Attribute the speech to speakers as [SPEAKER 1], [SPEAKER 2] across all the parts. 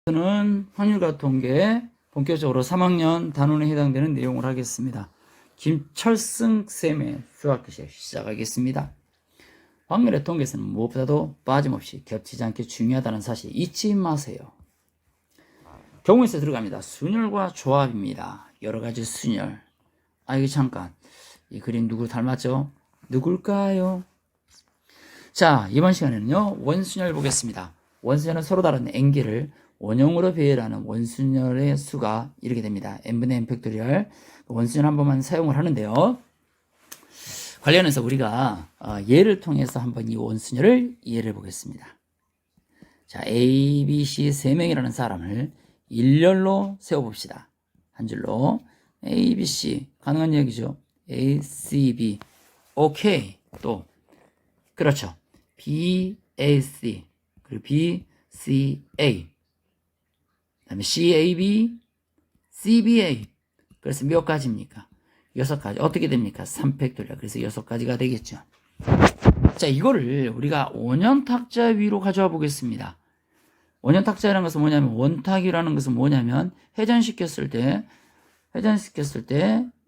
[SPEAKER 1] 저는 확률과 통계 본격적으로 3학년 단원에 해당되는 내용을 하겠습니다. 김철승 쌤의 수학교실 시작하겠습니다. 확률의 통계에서는 무엇보다도 빠짐없이 겹치지 않게 중요하다는 사실 잊지 마세요. 경우에서 들어갑니다. 순열과 조합입니다. 여러가지 순열. 이게 잠깐, 이 그림 누구 닮았죠? 누굴까요? 자, 이번 시간에는요, 원순열 보겠습니다. 원순열은 서로 다른 n개를 원형으로 배열하는 원순열의 수가 이렇게 됩니다. n분의 n 팩토리얼. 원순열 한 번만 사용을 하는데요. 관련해서 우리가 예를 통해서 한번 이 원순열을 이해를 보겠습니다. 자, A, B, C 3명이라는 사람을 일렬로 세워봅시다. 한 줄로 A, B, C 가능한 얘기죠. A, C, B 오케이. 또 그렇죠. B, A, C 그리고 B, C, A 그 다음에 C, A, B, C, B, A. 그래서 몇 가지입니까? 6가지. 어떻게 됩니까? 3팩토리얼. 그래서 6가지가 되겠죠. 자, 이거를 우리가 원형탁자 위로 가져와 보겠습니다. 원형탁자라는 것은 뭐냐면, 원탁이라는 것은 뭐냐면, 회전시켰을 때,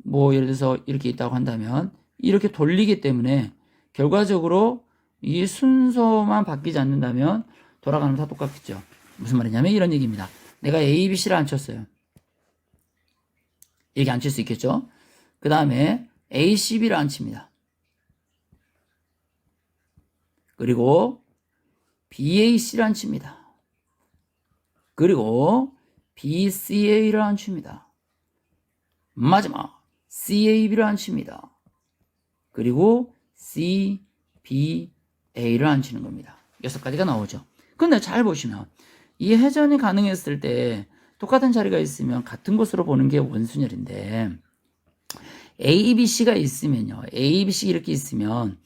[SPEAKER 1] 뭐, 예를 들어서 이렇게 있다고 한다면, 이렇게 돌리기 때문에, 결과적으로 이 순서만 바뀌지 않는다면, 돌아가는 다 똑같겠죠. 무슨 말이냐면, 이런 얘기입니다. 내가 A, B, C를 앉혔어요. 이렇게 앉힐 수 있겠죠? 그 다음에 A, C, B를 앉힙니다. 그리고 B, A, C를 앉힙니다. 그리고 B, C, A를 앉힙니다. 마지막 C, A, B를 앉힙니다. 그리고 C, B, A를 앉히는 겁니다. 6가지가 나오죠. 근데 잘 보시면 이 회전이 가능했을 때 똑같은 자리가 있으면 같은 곳으로 보는 게 원순열인데 A, B, C가 있으면요. A, B, C 이렇게 있으면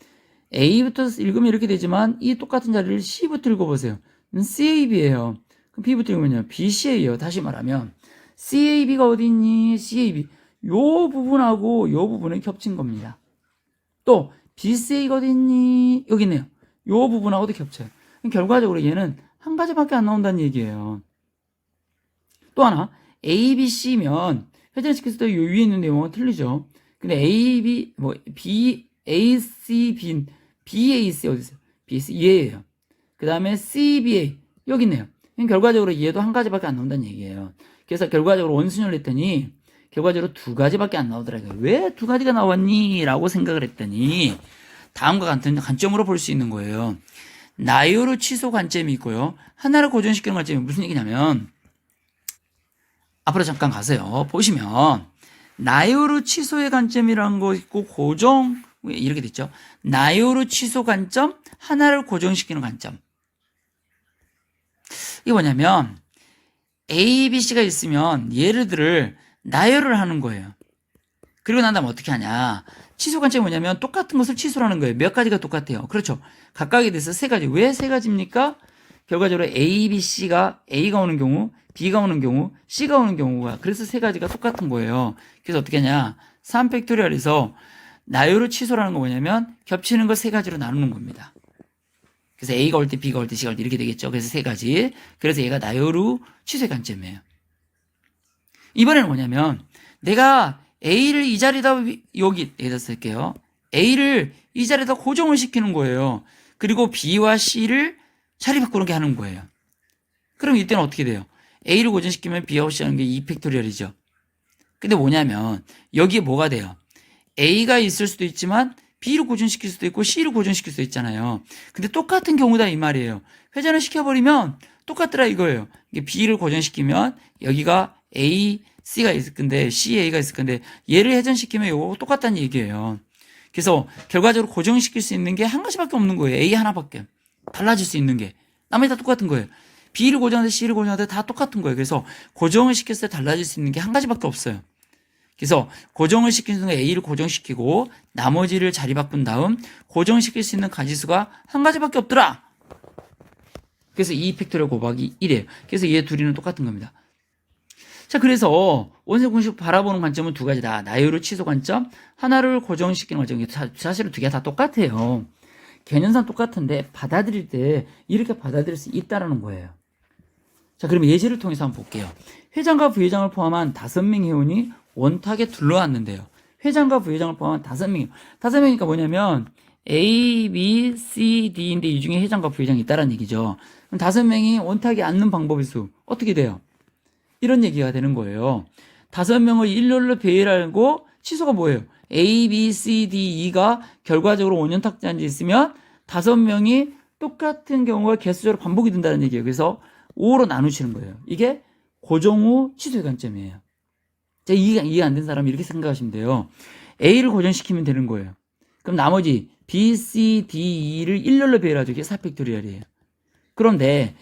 [SPEAKER 1] A부터 읽으면 이렇게 되지만 이 똑같은 자리를 C부터 읽어보세요. C, A, B예요. 그럼 B부터 읽으면요. B, C, A예요. 다시 말하면 C, A, B가 어디 있니? C, A, B. 요 부분하고 요 부분이 겹친 겁니다. 또 B, C, A가 어디 있니? 여기 있네요. 요 부분하고도 겹쳐요. 결과적으로 얘는 한 가지밖에 안 나온다는 얘기예요. 또 하나 A, B, C면 회전시켰을 때 요 위에 있는 내용은 틀리죠. 근데 A, B, B, A, C, B, B, A, C 어디 있어요? B, C 얘예요. 그 다음에 C, B, A 여기 있네요. 결과적으로 얘도 한 가지밖에 안 나온다는 얘기예요. 그래서 결과적으로 원순열을 했더니 결과적으로 2가지밖에 안 나오더라고요. 왜 2가지가 나왔니? 라고 생각을 했더니 다음과 같은 관점으로 볼 수 있는 거예요. 나요로 취소 관점이 있고요. 하나를 고정시키는 관점이 무슨 얘기냐면 앞으로 잠깐 가세요. 보시면 나요로 취소의 관점이라는 거 있고 고정 이렇게 됐죠. 나요로 취소 관점, 하나를 고정시키는 관점. 이게 뭐냐면 A, B, C가 있으면 얘네들을 나열을 하는 거예요. 그리고 난 다음에 어떻게 하냐. 취소 관점이 뭐냐면 똑같은 것을 취소하는 거예요. 몇 가지가 똑같아요. 그렇죠. 각각에 대해서 3가지. 왜 3가지입니까? 결과적으로 A, B, C가 A가 오는 경우, B가 오는 경우, C가 오는 경우가 그래서 3가지가 똑같은 거예요. 그래서 어떻게 하냐. 3팩토리얼에서 나요로 취소라는 거 뭐냐면 겹치는 걸 3가지로 나누는 겁니다. 그래서 A가 올 때, B가 올 때, C가 올 때 이렇게 되겠죠. 그래서 3가지. 그래서 얘가 나요로 취소의 관점이에요. 이번에는 뭐냐면 내가 A를 이 자리에다 여기 여기다 쓸게요. A를 이 자리에다 고정을 시키는 거예요. 그리고 B와 C를 자리 바꾸는 하는 거예요. 그럼 이때는 어떻게 돼요? A를 고정시키면 B하고 C 하는 게 2팩토리얼이죠. 근데 뭐냐면 여기에 뭐가 돼요? A가 있을 수도 있지만 B를 고정시킬 수도 있고 C를 고정시킬 수도 있잖아요. 근데 똑같은 경우다 이 말이에요. 회전을 시켜버리면 똑같더라 이거예요. 이게 B를 고정시키면 여기가 A, C가 있을 건데 C, A가 있을 건데 얘를 회전시키면 이거 똑같다는 얘기예요. 그래서 결과적으로 고정시킬 수 있는 게 한 가지밖에 없는 거예요. A 하나밖에. 달라질 수 있는 게. 나머지 다 똑같은 거예요. B를 고정하든 C를 고정하든 다 똑같은 거예요. 그래서 고정을 시켰을 때 달라질 수 있는 게 한 가지밖에 없어요. 그래서 고정을 시키는 순간 A를 고정시키고 나머지를 자리 바꾼 다음 고정시킬 수 있는 가지수가 한 가지밖에 없더라. 그래서 2팩토리얼 곱하기 1이에요. 그래서 얘 둘이는 똑같은 겁니다. 자, 그래서 원세 공식 바라보는 관점은 2가지다. 나요로 취소 관점, 하나를 고정시키는 관점. 사실은 2개가 다 똑같아요. 개념상 똑같은데 받아들일 때 이렇게 받아들일 수 있다라는 거예요. 자, 그럼 예제를 통해서 한번 볼게요. 회장과 부회장을 포함한 5명 회원이 원탁에 둘러앉는데요. 회장과 부회장을 포함한 5명. 5명이니까 뭐냐면 A, B, C, D인데 이 중에 회장과 부회장이 있다는 얘기죠. 그럼 5명이 원탁에 앉는 방법의 수 어떻게 돼요? 이런 얘기가 되는 거예요. 5명을 일렬로 배열하고 취소가 뭐예요? A, B, C, D, E가 결과적으로 원연탁제 앉아 있으면 5명이 똑같은 경우가 개수적으로 반복이 된다는 얘기예요. 그래서 5로 나누시는 거예요. 이게 고정 후 취소의 관점이에요. 자, 이해 안 된 사람이 이렇게 생각하시면 돼요. A를 고정시키면 되는 거예요. 그럼 나머지 B, C, D, E를 일렬로 배열하죠. 이게 4팩토리얼이에요. 그런데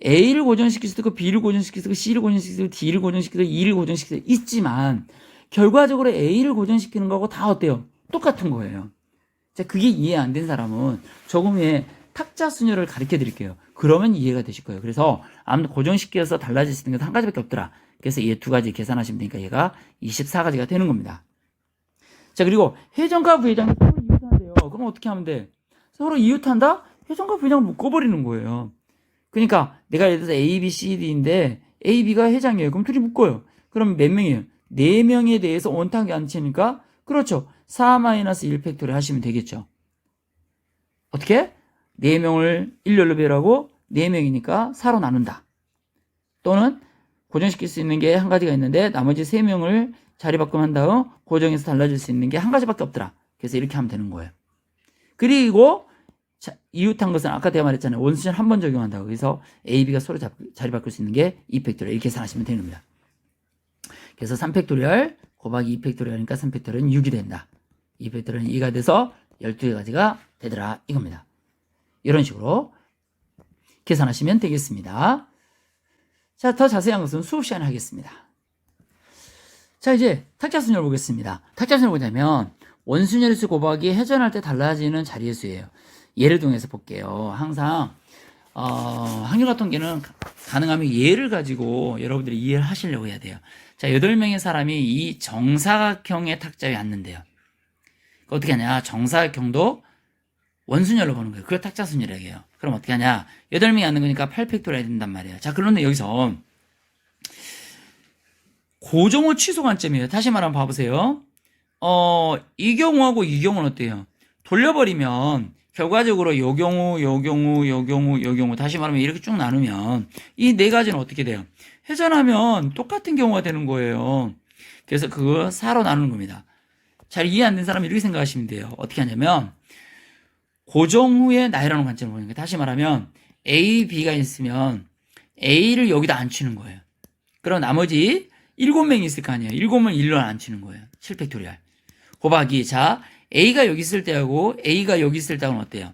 [SPEAKER 1] A를 고정시킬 수도 있고 B를 고정시킬 수도 있고 C를 고정시킬 수도 있고 D를 고정시킬 수도 있고 E를 고정시킬 수도 있지만 결과적으로 A를 고정시키는 거하고 다 어때요? 똑같은 거예요. 자, 그게 이해 안 된 사람은 조금 후에 탁자 순열을 가르쳐 드릴게요. 그러면 이해가 되실 거예요. 그래서 아무튼 고정시켜서 달라질 수 있는 건 한 가지밖에 없더라. 그래서 얘 2가지 계산하시면 되니까 얘가 24가지가 되는 겁니다. 자, 그리고 회전과 부회장이 서로 이웃한대요. 그럼 어떻게 하면 돼? 서로 이웃한다? 회전과 부회장을 묶어버리는 거예요. 그러니까 내가 예를 들어서 A, B, C, D인데 A, B가 회장이에요. 그럼 둘이 묶어요. 그럼 몇 명이에요? 4명에 대해서 원탁이 안 치니까 그렇죠. 4-1 팩토리얼 하시면 되겠죠. 어떻게? 4명을 일렬로 배열하고 4명이니까 4로 나눈다. 또는 고정시킬 수 있는 게 한 가지가 있는데 나머지 3명을 자리 바꿈한 다음 고정해서 달라질 수 있는 게 한 가지밖에 없더라. 그래서 이렇게 하면 되는 거예요. 그리고 이웃한 것은 아까 내가 말했잖아요. 원수는 한 번 적용한다고. 그래서 A, B가 서로 자리 바꿀 수 있는 게 2팩토리얼 이렇게 계산하시면 되는 겁니다. 그래서 3팩토리얼 곱하기 2팩토리얼이니까 3팩토리얼은 6이 된다. 2팩토리얼은 2가 돼서 12가지가 되더라 이겁니다. 이런 식으로 계산하시면 되겠습니다. 자, 더 자세한 것은 수업 시간에 하겠습니다. 자, 이제 탁자순열 보겠습니다. 탁자순열 뭐냐면 원순열의 수 곱하기 회전할 때 달라지는 자리의 수예요. 예를 통해서 볼게요. 항상 확률과 통계는 가능하면 예를 가지고 여러분들이 이해를 하시려고 해야 돼요. 자, 8명의 사람이 이 정사각형의 탁자에 앉는데요. 어떻게 하냐? 정사각형도 원순열로 보는 거예요. 그걸 탁자순열이라고 해요. 그럼 어떻게 하냐? 8명이 앉는 거니까 8팩토리얼이 된단 말이에요. 자, 그런데 여기서 고정호 취소 관점이에요. 다시 말하면 봐보세요. 이 경우하고 이 경우는 어때요? 돌려버리면 결과적으로 요 경우 다시 말하면 이렇게 쭉 나누면 이 4가지는 어떻게 돼요? 회전하면 똑같은 경우가 되는 거예요. 그래서 그거 4로 나누는 겁니다. 잘 이해 안 된 사람은 이렇게 생각하시면 돼요. 어떻게 하냐면 고정 후에 나열하는 관점을 보는 거예요. 다시 말하면 A, B가 있으면 A를 여기다 앉히는 거예요. 그럼 나머지 7명이 있을 거 아니에요. 7명 일로 앉히는 거예요. 7팩토리얼. 곱하기 자 A가 여기 있을 때하고 A가 여기 있을 때하고는 어때요?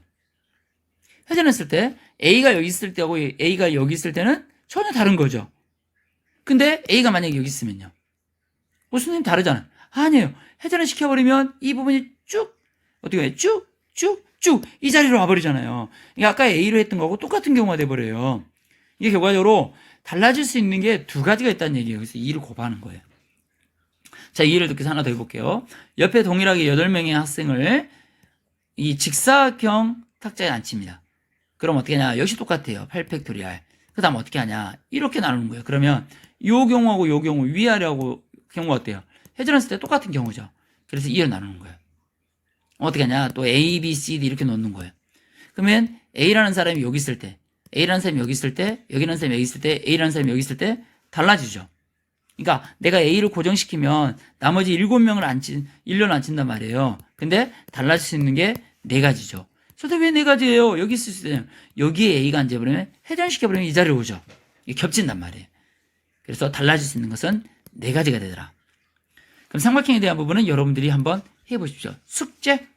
[SPEAKER 1] 회전했을 때 A가 여기 있을 때하고 A가 여기 있을 때는 전혀 다른 거죠. 근데 A가 만약에 여기 있으면요. 선생님 다르잖아요. 아니에요. 회전을 시켜버리면 이 부분이 쭉 어떻게 해요? 쭉 이 자리로 와버리잖아요. 이게 아까 A로 했던 거하고 똑같은 경우가 돼버려요. 이게 결과적으로 달라질 수 있는 게 2가지가 있다는 얘기예요. 그래서 2를 곱하는 거예요. 자, 이 예를 들어서 하나 더 해볼게요. 옆에 동일하게 8명의 학생을 이 직사각형 탁자에 앉힙니다. 그럼 어떻게 하냐? 역시 똑같아요. 8팩토리얼. 그 다음 어떻게 하냐? 이렇게 나누는 거예요. 그러면 요 경우하고 요 경우, 위아래하고 경우가 어때요? 회전했을 때 똑같은 경우죠. 그래서 2를 나누는 거예요. 어떻게 하냐? 또 A, B, C, D 이렇게 놓는 거예요. 그러면 A라는 사람이 여기 있을 때, A라는 사람이 여기 있을 때, 여기라는 사람이 여기 있을 때, A라는 사람이 여기 있을 때 달라지죠. 그러니까 내가 A를 고정시키면 나머지 7명을 일렬로 앉힌단 말이에요. 근데 달라질 수 있는 게 4가지죠. 그런데 왜 4가지예요? 여기 있을 때 여기에 A가 앉아버리면 회전시켜버리면 이 자리로 오죠. 이게 겹친단 말이에요. 그래서 달라질 수 있는 것은 4가지가 되더라. 그럼 삼각형에 대한 부분은 여러분들이 한번 해보십시오. 숙제.